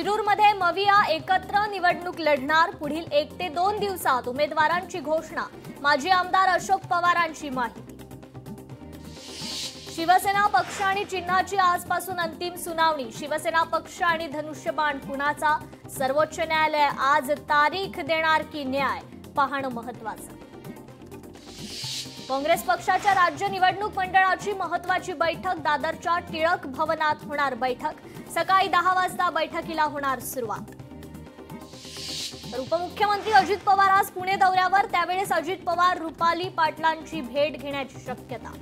शिरूरमध्ये मविया एकत्र निवडणूक लढणार। पुढील 1 ते 2 दिवसात उमेदवारांची घोषणा। माजी आमदार अशोक पवारांची माहिती। शिवसेना पक्ष आणि चिन्हाची आजपासून अंतिम सुनावणी। शिवसेना पक्ष आणि धनुष्यबाण कुणाचा? सर्वोच्च न्यायालय आज तारीख देणार की न्याय? पाहणं महत्त्वाचं। काँग्रेस पक्षाच्या राज्य निवडणूक मंडळाची महत्त्वाची बैठक। दादरच्या टिळक भवनात होणार बैठक। सकाळी 10 वाजता बैठकीला होणार सुरुवात। उपमुख्यमंत्री अजित पवार आज पुणे दौऱ्यावर। त्यावेळेस अजित पवार रुपाली पाटलांची भेट घेण्याची शक्यता।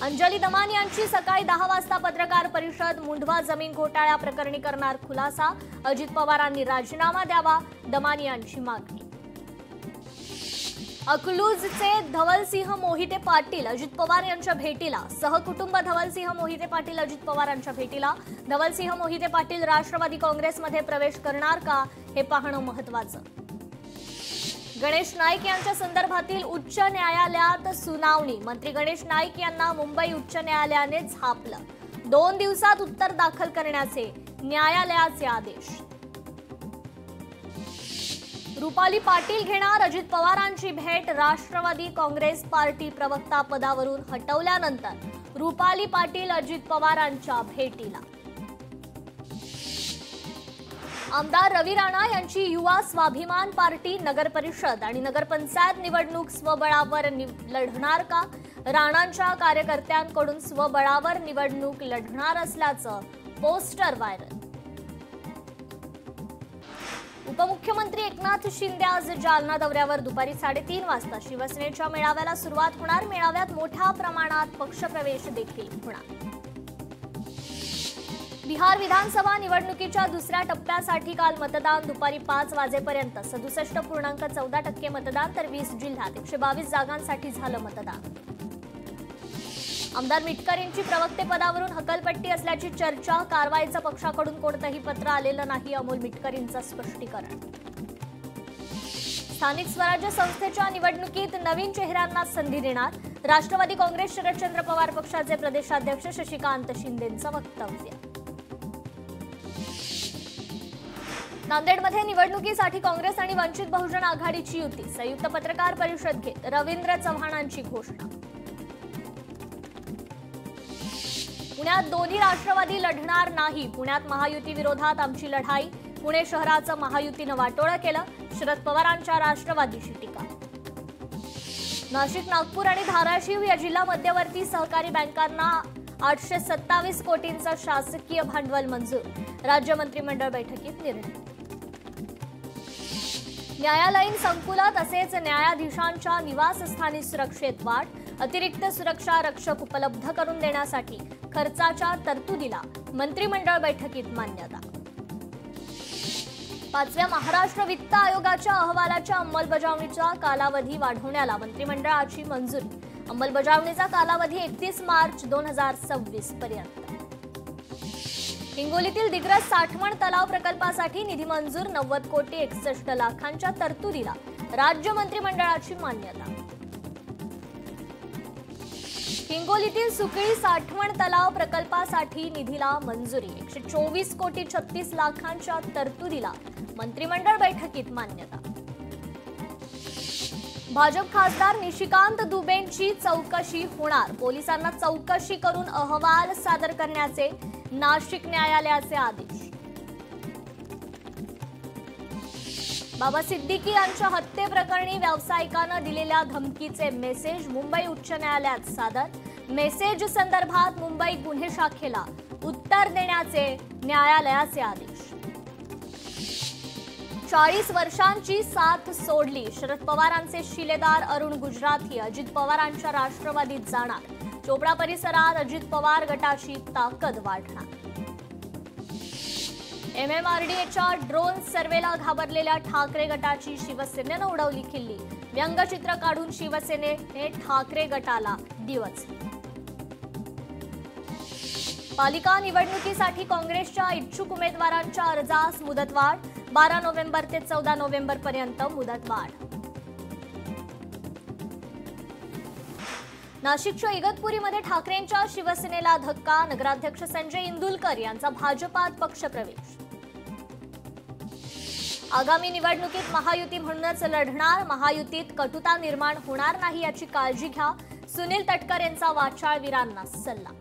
अंजली दमानी यांची सकाळी 10 वाजता पत्रकार परिषद। मुंढवा जमीन घोटाळ्या प्रकरणी करणार खुलासा। अजित पवारांनी राजीनामा द्यावा, दमानी यांची मागणी। अकलूजचे धवलसिंह मोहिते पाटील अजित पवार यांच्या भेटीला। सहकुटुंब धवलसिंह मोहिते पाटील अजित पवारांच्या भेटीला। धवलसिंह मोहिते पाटील राष्ट्रवादी काँग्रेसमध्ये प्रवेश करणार का, हे पाहणं महत्त्वाचं। गणेश नाईक यांच्या संदर्भातील उच्च न्यायालयात सुनावणी। मंत्री गणेश नाईक यांना मुंबई उच्च न्यायालयाने झापलं। 2 दिवसात उत्तर दाखल करण्याचे न्यायालयाचे आदेश। रुपाली पाटील घेणार अजित पवारांची भेट। राष्ट्रवादी काँग्रेस पार्टी प्रवक्ता पदावरून हटवल्यानंतर रुपाली पाटील अजित पवारांच्या भेटीला। आमदार रवी राणा यांची युवा स्वाभिमान पार्टी नगरपरिषद आणि नगरपंचायत निवडणूक स्वबळावर लढणार का? राणांच्या कार्यकर्त्यांकडून स्वबळावर निवडणूक लढणार असल्याचं पोस्टर व्हायरल। उपमुख्यमंत्री एकनाथ शिंदे आज जालना दौऱ्यावर। दुपारी 3:30 वाजता शिवसेनेच्या मेळाव्याला सुरुवात होणार। मेळाव्यात मोठ्या प्रमाणात पक्षप्रवेश देखील होणार। बिहार विधानसभा निवडणुकीच्या दुसऱ्या टप्प्यासाठी काल मतदान। दुपारी 5 वाजेपर्यंत 67.14% मतदान, तर 20 जिल्ह्यात 122 जागांसाठी झालं मतदान। आमदार मिटकर यांची प्रवक्तेपदावरून हकलपट्टी असल्याची चर्चा। कारवाईचं पक्षाकडून कोणतंही पत्र आलेलं नाही, अमोल मिटकर यांचं स्पष्टीकरण। स्थानिक स्वराज्य संस्थेच्या निवडणुकीत नवीन चेहऱ्यांना संधी देणार। राष्ट्रवादी काँग्रेस शरदचंद्र पवार पक्षाचे प्रदेशाध्यक्ष शशिकांत शिंदेंचं वक्तव्य। नांदेडमध्ये निवडणुकीसाठी काँग्रेस आणि वंचित बहुजन आघाडीची युती। संयुक्त पत्रकार परिषद घेत रवींद्र चव्हाणांची घोषणा। पुण्यात दोन्ही राष्ट्रवादी लढणार नाही। पुण्यात महायुती विरोधात आमची लढाई। पुणे शहराचं महायुतीनं वाटोळं केलं। शरद पवारांच्या राष्ट्रवादीची टीका। नाशिक, नागपूर आणि धाराशिव या जिल्हा मध्यवर्ती सहकारी बँकांना 827 कोटींचं शासकीय भांडवल मंजूर। राज्य मंत्रिमंडळ बैठकीत निर्णय। न्यायालयीन संकुलं तसेच न्यायाधीशांच्या निवासस्थानी सुरक्षेत वाढ। अतिरिक्त सुरक्षा रक्षक उपलब्ध करून देण्यासाठी खर्चाच्या तरतुदीला मंत्रिमंडळ बैठकीत मान्यता। 5व्या महाराष्ट्र वित्त आयोगाच्या अहवालाच्या अंमलबजावणीचा कालावधी वाढवण्याला मंत्रिमंडळाची मंजुरी। अंमलबजावणीचा कालावधी 31 मार्च 2026 पर्यंत। हिंगोलीतील दिग्रस साठवण तलाव प्रकल्पासाठी निधी मंजूर। 90 कोटी 61 लाखांच्या तरतुदीला राज्य मंत्रिमंडळाची मान्यता। हिंगोलीतील सुकळी साठवण तलाव प्रकल्पासाठी निधीला मंजुरी। 124 कोटी 36 लाखांच्या तरतुदीला मंत्रिमंडळ बैठकीत मान्यता। भाजप खासदार निशिकांत दुबेंची चौकशी होणार। पोलिसांना चौकशी करून अहवाल सादर करण्याचे नाशिक न्यायालयाचे आदेश। बाबा सिद्दीकी यांच्या हत्येप्रकरणी व्यावसायिकानं दिलेल्या धमकीचे मेसेज मुंबई उच्च न्यायालयात सादर। मेसेज संदर्भात मुंबई गुन्हे शाखेला उत्तर देण्याचे न्यायालयाचे आदेश। 40 वर्षांची साथ सोडली। शरद पवारांचे शिलेदार अरुण गुजराथी अजित पवारांच्या राष्ट्रवादीत जाणार। चोपडा परिसरात अजित पवार गटाची ताकद वाढणार। MMRDAच्या ड्रोन सर्वेला घाबरलेल्या ठाकरे गटाची शिवसेनेनं उडवली खिल्ली। व्यंगचित्र काढून शिवसेनेने ठाकरे गटाला डिवचले। पालिका निवडणुकीसाठी काँग्रेसच्या इच्छुक उमेदवारांच्या अर्जास मुदतवाढ। 12 नोव्हेंबर ते 14 नोव्हेंबर पर्यंत मुदतवाढ। नाशिकच्या इगतपुरीमध्ये ठाकरेंच्या शिवसेनेला धक्का, नगराध्यक्ष संजय इंदुलकर यांचा भाजपात पक्षप्रवेश. आगामी निवडणुकीत महायुती म्हणूनच लढणार, महायुतीत कटुता निर्माण होणार नाही याची काळजी घ्या, सुनील तटकर यांचा वाचाळवीरांना सल्ला.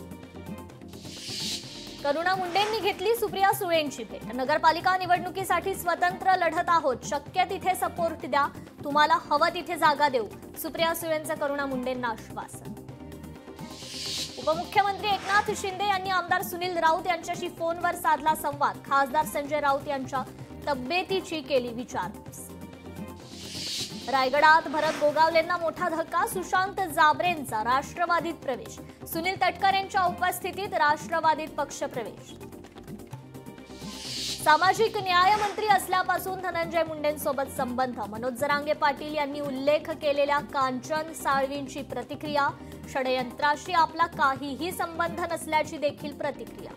करुणा मुंडेंनी घेतली सुप्रिया सुळेंची भेट. नगरपालिका निवडणुकीसाठी स्वतंत्र लढत आहोत, शक्य तिथे सपोर्ट द्या, तुम्हाला हवं तिथे जागा देऊ, सुप्रिया सुळेंचं करुणा मुंडेंना आश्वासन. उपमुख्यमंत्री एकनाथ शिंदे यांनी आमदार सुनील राऊत यांच्याशी फोनवर साधला संवाद. खासदार संजय राऊत यांच्या तब्येतीची केली विचारपूस. रायगडात भरत गोगावलेंना मोठा धक्का, सुशांत जाबरेंचा राष्ट्रवादीत प्रवेश. सुनील तटकर यांच्या उपस्थितीत राष्ट्रवादीत पक्षप्रवेश. सामाजिक न्याय मंत्री असल्यापासून धनंजय मुंडेंसोबत संबंध, मनोज जरांगे पाटील यांनी उल्लेख केलेल्या कांचन साळवींची प्रतिक्रिया. षडयंत्राशी आपला काहीही संबंध नसल्याची देखील प्रतिक्रिया.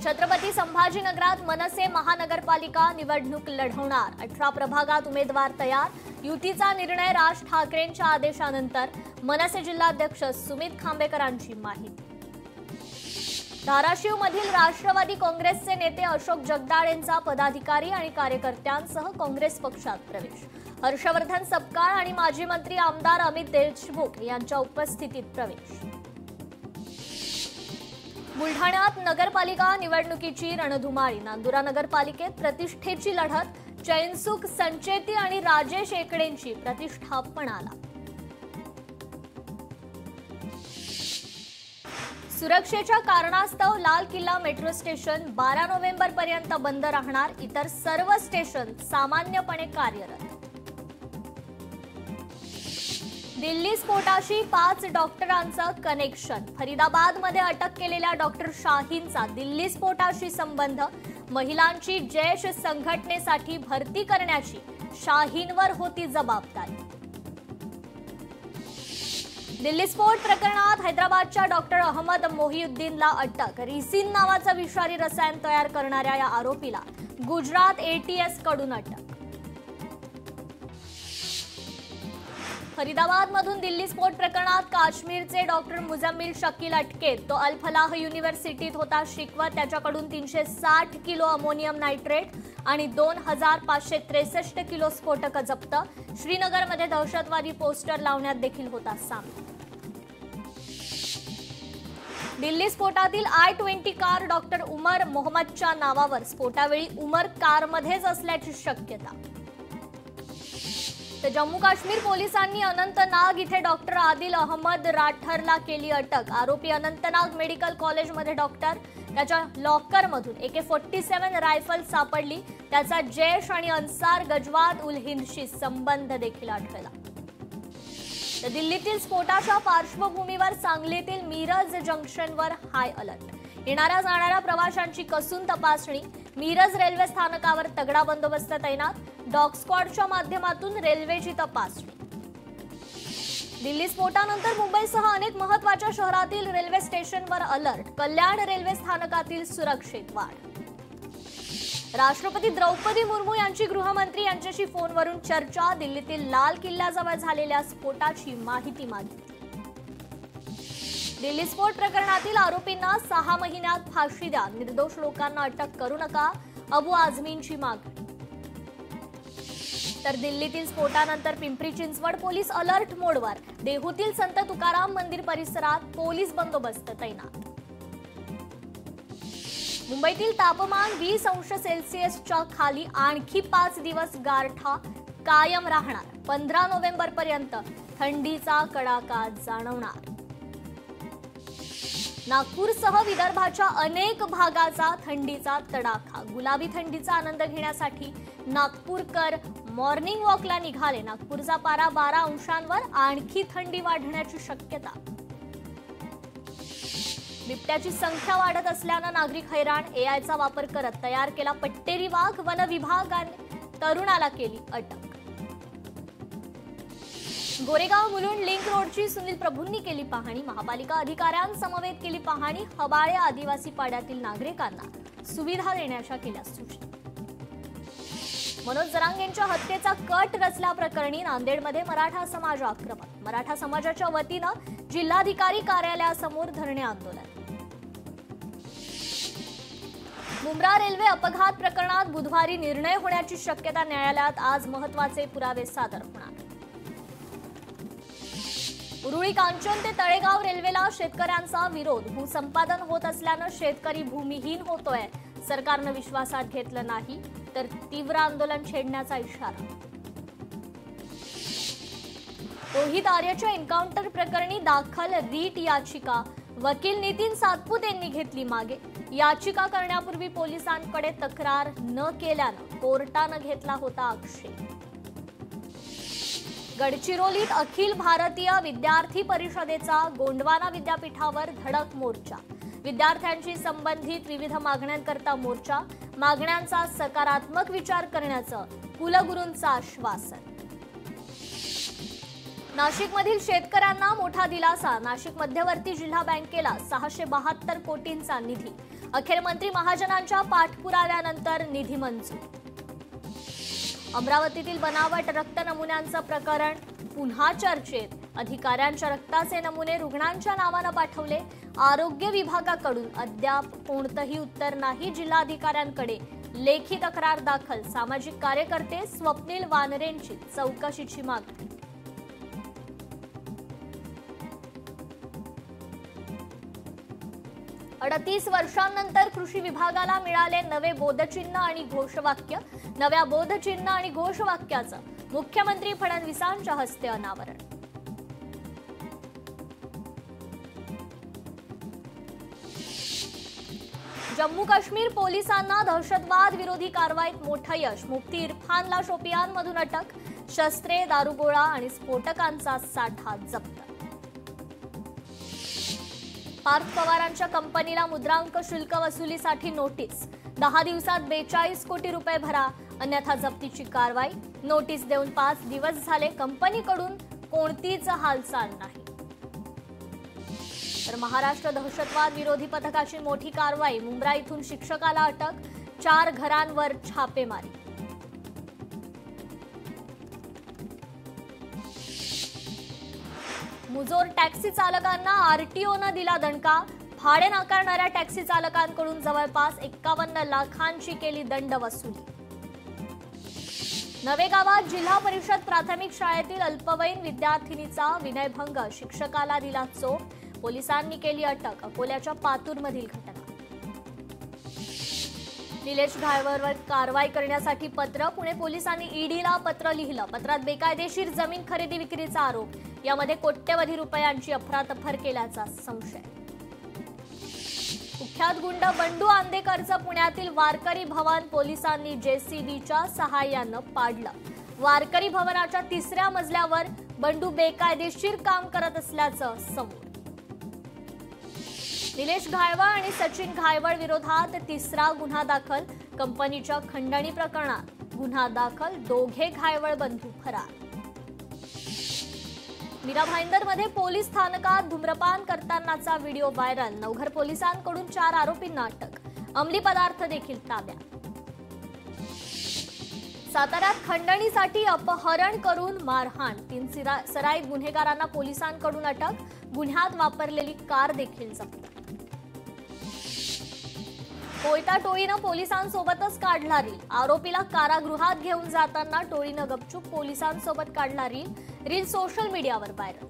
छत्रपती संभाजीनगरात मनसे महानगरपालिका निवडणूक लढवणार, 18 प्रभागात उमेदवार तयार. युतीचा निर्णय राज ठाकरेंच्या आदेशानंतर, मनसे जिल्हाध्यक्ष सुमित खांबेकरांची माहिती. धाराशिवमधील राष्ट्रवादी काँग्रेसचे नेते अशोक जगदाळेंचा पदाधिकारी आणि कार्यकर्त्यांसह काँग्रेस पक्षात प्रवेश. हर्षवर्धन सपकाळ आणि माजी मंत्री आमदार अमित देशमुख यांच्या उपस्थितीत प्रवेश. बुलढाण्यात नगरपालिका निवडणुकीची रणधुमाळी. नांदुरा नगरपालिकेत प्रतिष्ठेची लढत, चैनसुख संचेती आणि राजेश एकडेंची प्रतिष्ठा पणाला. सुरक्षेच्या कारणास्तव लाल किल्ला मेट्रो स्टेशन 12 नोव्हेंबरपर्यंत बंद राहणार, इतर सर्व स्टेशन सामान्यपणे कार्यरत. दिल्ली स्फोटाशी 5 डॉक्टरांचं कनेक्शन. फरीदाबादमध्ये अटक केलेल्या डॉक्टर शाहीनचा दिल्ली स्फोटाशी संबंध. महिलांची जैश संघटनेसाठी भरती करण्याची शाहीनवर होती जबाबदारी. दिल्ली स्फोट प्रकरणात हैदराबादच्या डॉक्टर अहमद मोहिउद्दीनला अटक. रिसिन नावाचं विषारी रसायन तयार करणाऱ्या या आरोपीला गुजरात एटीएस कडून अटक. फरीदाबादमधून दिल्ली स्फोट प्रकरणात काश्मीरचे डॉक्टर मुजम्मिल शकील अटकेत. तो अल फलाह युनिव्हर्सिटीत होता शिकवत. त्याच्याकडून 360 किलो अमोनियम नायट्रेट आणि 2563 किलो स्फोटक जप्त. श्रीनगरमध्ये दहशतवादी पोस्टर लावण्यात देखील होता सामना. दिल्ली स्फोटातील I-20 कार डॉक्टर उमर मोहम्मदच्या नावावर. स्फोटावेळी उमर कारमध्येच असल्याची शक्यता. तर जम्मू काश्मीर पोलिसांनी अनंतनाग इथे डॉक्टर आदिल अहमद राठरला केली अटक. आरोपी अनंतनाग मेडिकल कॉलेजमध्ये डॉक्टर. त्याच्या लॉकरमधून AK-47 रायफल सापडली. त्याचा जैश आणि अन्सार गजवात उल हिंदशी संबंध देखील आढळला. तर दिल्लीतील स्फोटाच्या पार्श्वभूमीवर सांगलीतील मिरज जंक्शनवर हाय अलर्ट. येणाऱ्या जाणाऱ्या प्रवाशांची कसून तपासणी. मिरज रेल्वे स्थानकावर तगडा बंदोबस्त तैनात. डॉग स्क्वॉडच्या माध्यमातून रेल्वेची तपासणी. दिल्ली स्फोटानंतर मुंबईसह अनेक महत्त्वाच्या शहरातील रेल्वे स्टेशनवर अलर्ट. कल्याण रेल्वे स्थानकातील सुरक्षेत वाढ. राष्ट्रपती द्रौपदी मुर्मू यांची गृहमंत्री यांच्याशी फोनवरून चर्चा. दिल्लीतील लाल किल्ल्याजवळ झालेल्या स्फोटाची माहिती मागितली. दिल्ली स्फोट प्रकरणातील आरोपींना 6 महिन्यात फाशी द्या. निर्दोष लोकांना अटक करू नका, अबू आझमींची मागणी. तर दिल्लीतील स्फोटानंतर पिंपरी चिंचवड पोलीस अलर्ट मोडवर. देहूतील संत तुकाराम मंदिर परिसरात पोलीस बंदोबस्त तैनात. मुंबईतील तापमान 20 अंश सेल्सिअसच्या खाली. आणखी 5 दिवस गारठा कायम राहणार. 15 नोव्हेंबरपर्यंत थंडीचा कडाका जाणवणार. नागपूरसह विदर्भाच्या अनेक भागाचा थंडीचा तडाखा. गुलाबी थंडीचा आनंद घेण्यासाठी नागपूरकर मॉर्निंग वॉकला निघाले. नागपूरचा पारा 12 अंशांवर. आणखी थंडी वाढण्याची शक्यता. बिबट्याची संख्या वाढत असल्यानं नागरिक हैराण. AIचा वापर करत तयार केला पट्टेरी वाघ. वन विभागाने तरुणाला केली अटक. गोरेगाव मुलुंड लिंक रोडची सुनील प्रभूंनी केली पाहणी. महापालिका अधिकाऱ्यांसमवेत केली पाहणी. हबाळे आदिवासी पाड्यातील नागरिकांना सुविधा देण्याच्या केल्या सूचना. मनोज जरांगेंच्या हत्येचा कट रचल्याप्रकरणी नांदेडमध्ये मराठा समाज आक्रमक. मराठा समाजाच्या वतीनं जिल्हाधिकारी कार्यालयासमोर धरणे आंदोलन. मुंब्रा रेल्वे अपघात प्रकरणात बुधवारी निर्णय होण्याची शक्यता. न्यायालयात आज महत्त्वाचे पुरावे सादर होणार. उरुळी कांचन ते तळेगाव रेल्वेला शेतकऱ्यांचा विरोध. भूसंपादन होत असल्यानं शेतकरी भूमिहीन होतोय. सरकारनं विश्वासात घेतलं नाही तर तीव्र आंदोलन छेडण्याचा इशारा. रोहित आर्यच्या एन्काउंटर प्रकरणी दाखल रीट याचिका. वकील नितीन सातपुते यांनी घेतली मागे. याचिका करण्यापूर्वी पोलिसांकडे तक्रार न केल्यानं कोर्टानं घेतला होता आक्षेप. गडचिरोलीत अखिल भारतीय विद्यार्थी परिषदेचा गोंडवाना विद्यापीठावर धडक मोर्चा. विद्यार्थ्यांशी संबंधित विविध मागण्यांकरता मोर्चा. मागण्यांचा सकारात्मक विचार करण्याचं कुलगुरूंचं आश्वासन. नाशिकमधील शेतकऱ्यांना मोठा दिलासा. नाशिक मध्यवर्ती जिल्हा बँकेला 672 कोटींचा निधी. अखेर मंत्री महाजनांच्या पाठपुराव्यानंतर निधी मंजूर. अमरावतीतील बनावट रक्त नमुन्यांचं प्रकरण पुन्हा चर्चेत. अधिकाऱ्यांच्या रक्ताचे नमुने रुग्णांच्या नावानं पाठवले. आरोग्य विभागाकडून अद्याप कोणतंही उत्तर नाही. जिल्हाधिकाऱ्यांकडे लेखी तक्रार दाखल. सामाजिक कार्यकर्ते स्वप्नील वानरेंची चौकशीची मागणी. अडतीस वर्षांनंतर कृषी विभागाला मिळाले नवे बोधचिन्ह आणि घोषवाक्य. नव्या बोधचिन्ह आणि घोषवाक्याचं मुख्यमंत्री फडणवीसांच्या हस्ते अनावरण. जम्मू काश्मीर पोलिसांना दहशतवाद विरोधी कारवाईत मोठं यश. मुफ्ती इरफानला शोपियानमधून अटक. शस्त्रे, दारुगोळा आणि स्फोटकांचा साठा जप्त. पार्थ पवारांच्या कंपनीला मुद्रांक शुल्क वसुलीसाठी नोटीस. 10 दिवसात 42 कोटी रुपये भरा, अन्यथा जप्तीची कारवाई. नोटीस देऊन 5 दिवस झाले. कंपनीकडून कोणतीच हालचाल नाही. तर महाराष्ट्र दहशतवाद विरोधी पथकाची मोठी कारवाई. मुंब्रा इथून शिक्षकाला अटक. 4 घरांवर छापेमारी. मुजोर टॅक्सी चालकांना आरटीओनं दिला दणका. भाडे नाकारणाऱ्या टॅक्सी चालकांकडून जवळपास 51 लाखांची केली दंड वसुली. नवेगावात जिल्हा परिषद प्राथमिक शाळेतील अल्पवयीन विद्यार्थिनीचा विनयभंग. शिक्षकाला दिला चोप. पोलिसांनी केली अटक. अकोल्याच्या पातूरमधील घटना. निलेश घायवळवर कारवाई करण्यासाठी पत्र. पुणे पोलिसांनी ईडीला पत्र लिहिलं. पत्रात बेकायदेशीर जमीन खरेदी विक्रीचा आरोप. यामध्ये कोट्यवधी रुपयांची अफरातफर केल्याचा संशय. कुख्यात गुंड बंडू आंदेकरचं पुण्यातील वारकरी भवन पोलिसांनी जेसीबीच्या सहाय्यानं पाडलं. वारकरी भवनाच्या 3ऱ्या मजल्यावर बंडू बेकायदेशीर काम करत असल्याचं समोर. निलेश घायवळ आणि सचिन घायवळ विरोधात 3रा गुन्हा दाखल. कंपनीच्या खंडणी प्रकरणात गुन्हा दाखल. दोघे घायवळ बंधू फरार. मीरा भाईंदरमध्ये पोलीस स्थानकात धूम्रपान करतानाचा व्हिडिओ व्हायरल. नवघर पोलिसांकडून 4 आरोपींना अटक. अंमली पदार्थ देखील ताब्यात. साताऱ्यात खंडणीसाठी अपहरण करून मारहाण. 3 सराईत गुन्हेगारांना पोलिसांकडून अटक. गुन्ह्यात वापरलेली कार देखील जप्त. कोयता टोळीनं पोलिसांसोबतच काढला रील. आरोपीला कारागृहात घेऊन जाताना टोळीनं गपचूप पोलिसांसोबत काढला रील. रील सोशल मीडियावर व्हायरल.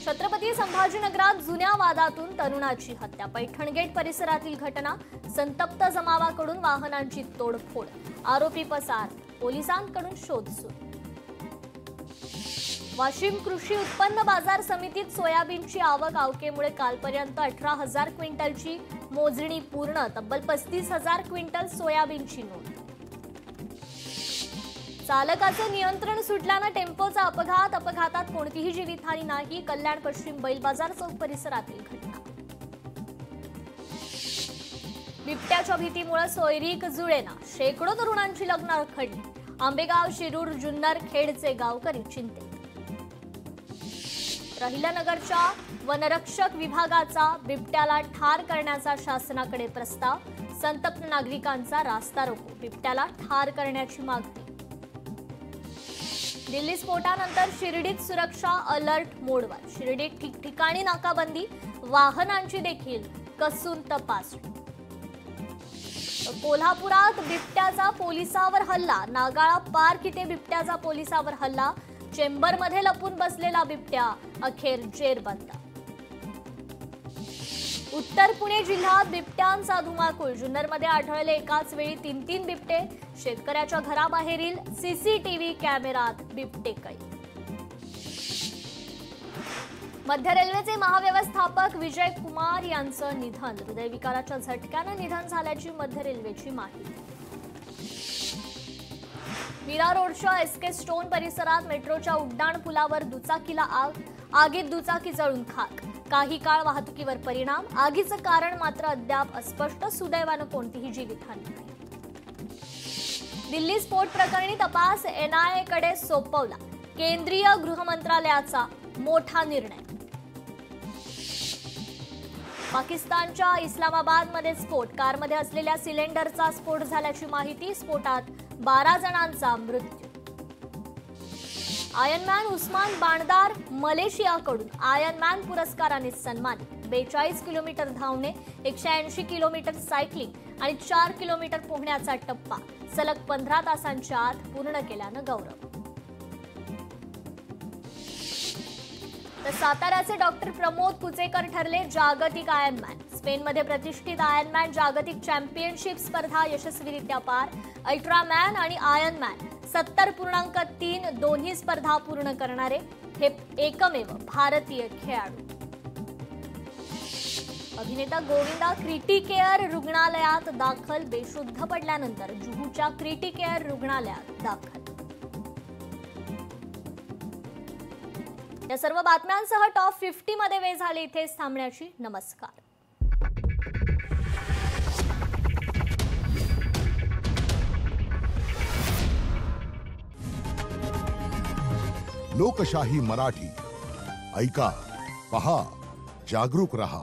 छत्रपती संभाजीनगरात जुन्या वादातून तरुणाची हत्या. पैठणगेट परिसरातील घटना. संतप्त जमावाकडून वाहनांची तोडफोड. आरोपी पसार. पोलिसांकडून शोध सुरू. वाशिम कृषी उत्पन्न बाजार समितीत सोयाबीनची आवक. आवकेमुळे कालपर्यंत 18,000 क्विंटलची मोजणी पूर्ण. तब्बल 35,000 क्विंटल सोयाबीनची नोंद. चालकाचं नियंत्रण सुटल्यानं टेम्पोचा अपघात. अपघातात कोणतीही जीवितहानी नाही. कल्याण पश्चिम बैल बाजार चौक परिसरातील घटना. बिबट्याच्या भीतीमुळे सोयरीक जुळेना. शेकडो तरुणांची लग्न रखडली. आंबेगाव, शिरूर, जुन्नर, खेडचे गावकरी चिंतेत. अहिल्यानगरच्या वनरक्षक विभागाचा बिबट्याला ठार करण्याचा शासनाकडे प्रस्ताव. संतप्त नागरिकांचा रास्ता रोको, बिबट्याला ठार करण्याची मागणी. दिल्ली स्फोटानंतर शिर्डीत सुरक्षा अलर्ट मोडवर. शिर्डीत ठिकठिकाणी नाकाबंदी, वाहनांची देखील कसून तपासणी. कोल्हापुरात बिबट्याचा पोलिसावर हल्ला. नागाळा पार्क इथे बिबट्याचा पोलिसावर हल्ला. चेंबरमध्ये लपून बसलेला बिबट्या अखेर जेरबंद. उत्तर पुणे जिल्ह्यात बिबट्यांचा धुमाकूळ. जुन्नरमध्ये आढळले एकाच वेळी 3 बिबटे. शेतकऱ्याच्या घराबाहेरील सीसीटीव्ही कॅमेऱ्यात बिबटे कैद. मध्य रेल्वेचे महाव्यवस्थापक विजय कुमार यांचं निधन. हृदयविकाराच्या झटक्यानं निधन झाल्याची मध्य रेल्वेची माहिती. मीरा रोडच्या एसके स्टोन परिसरात मेट्रोच्या उड्डाण पुलावर दुचाकीला आग. आगीत दुचाकी जळून खाक. काही काळ वाहतुकीवर परिणाम. आगीचं कारण मात्र अद्याप अस्पष्ट. सुदैवानं कोणतीही जीवितहानी नाही. दिल्ली स्फोट प्रकरणी तपास NIA कडे सोपवला. केंद्रीय गृह मंत्रालयाचा मोठा निर्णय. पाकिस्तानच्या इस्लामाबादमध्ये स्फोट. कारमध्ये असलेल्या सिलेंडरचा स्फोट झाल्याची माहिती. स्फोटात 12 जणांचा मृत्यू. आयर्नमॅन उस्मान बाणदार मलेशियाकडून आयर्नमॅन पुरस्काराने सन्मानित. 42 किलोमीटर धावणे, 180 किलोमीटर सायकलिंग आणि 4 किलोमीटर पोहण्याचा टप्पा सलग 15 तासांच्या आत पूर्ण केल्यानं गौरव. तर साताऱ्याचे डॉक्टर प्रमोद कुचेकर ठरले जागतिक आयर्नमॅन. स्पेनमध्ये प्रतिष्ठित आयर्नमॅन जागतिक चॅम्पियनशिप स्पर्धा यशस्वीरित्या पार. अल्ट्रामॅन आणि आयर्नमॅन 70.3 दोन्ही स्पर्धा पूर्ण करणारे हे एकमेव भारतीय खेळाडू. अभिनेता गोविंदा क्रिटिकेअर रुग्णालयात दाखल. बेशुद्ध पडल्यानंतर जुहूच्या क्रिटिकेअर रुग्णालयात दाखल. या सर्व बातम्यांसह टॉप 50 मध्ये वेळ झाली इथेच थांबण्याची. नमस्कार. लोकशाही मराठी ऐका, पहा, जागरूक रहा.